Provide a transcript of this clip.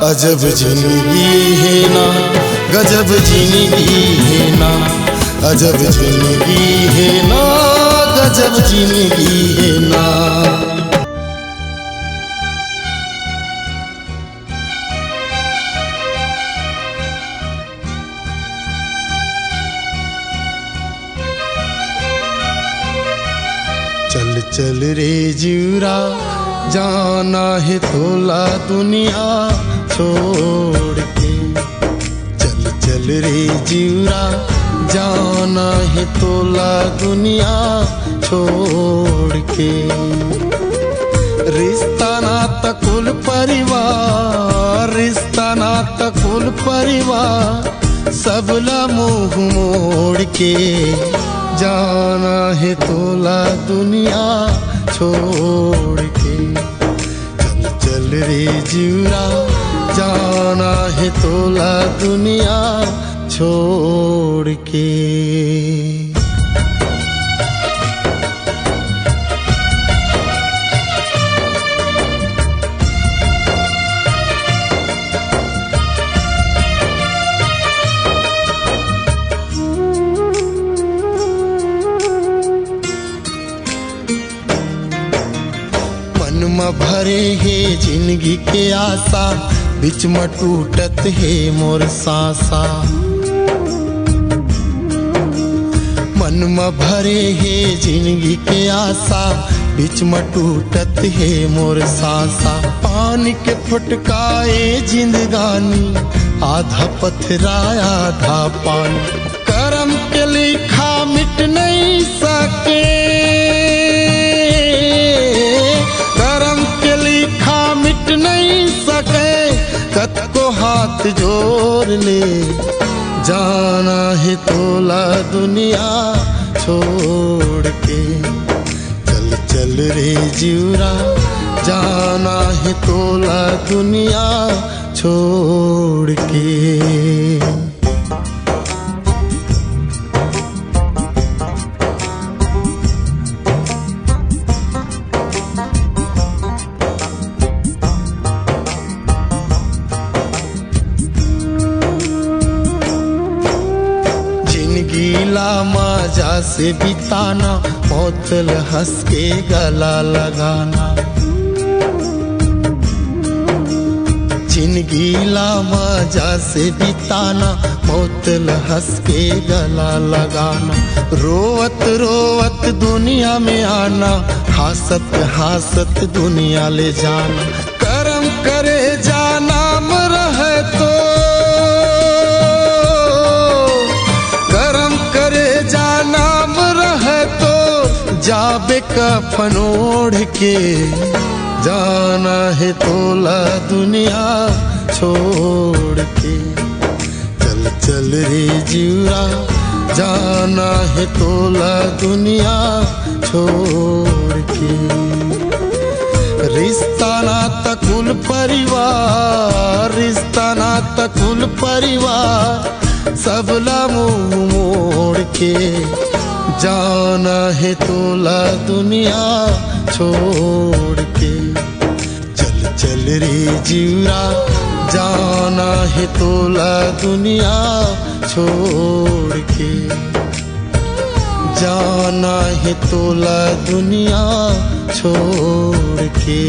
अजब जिंदगी है ना, गजब जिंदगी है ना, अजब जिंदगी है ना, गजब जिंदगी है ना। चल चल रे जीवरा, जाना है तोला दुनिया छोड़ के। चल चल रे जीवरा, जाना है तोला दुनिया छोड़ के। रिश्ता नाता कुल परिवार, रिश्ता नाता कुल परिवार, सबला मुँह मोड़ के। जाना है तोला दुनिया छोड़ के। चल चल रे जीवरा, जाना है तोला दुनिया छोड़ के। भरे है जिंदगी के आशा, बीच में टूटत है मोर सांसा। मन में भरे है जिंदगी के आशा, बीच में टूटत है मोर सांसा। पानी के फुटकाए जिंदगानी, आधा पथरा आधा पानी। करम के लिखा मिट नहीं सके, मिट नहीं सके, कत को हाथ जोड़ ले। जाना है तोला दुनिया छोड़ के। चल चल रे जीवरा, जाना है तोला दुनिया छोड़ के। गीला मजा से बिताना, मौतल हंस के गला लगाना। जिंदगीला मजा से बिताना, मौतल हंस के गला लगाना। रोवत रोवत दुनिया में आना, हासत हासत दुनिया ले जाना। करम करे जाना रहे तो, नाम रहे तो जाबे कफन ओढ़ के। जाना है तोला दुनिया छोड़ के। चल चल रे जीवरा, जाना है तोला दुनिया छोड़ के। रिश्ता नाता कुल परिवार, रिश्ता नाता कुल परिवार, सबला मुँह मोड़ के। जाना है तोला दुनिया छोड़ के। चल चल रे जीवरा, जाना है तोला दुनिया छोड़ के। जाना है तोला दुनिया छोड़ के।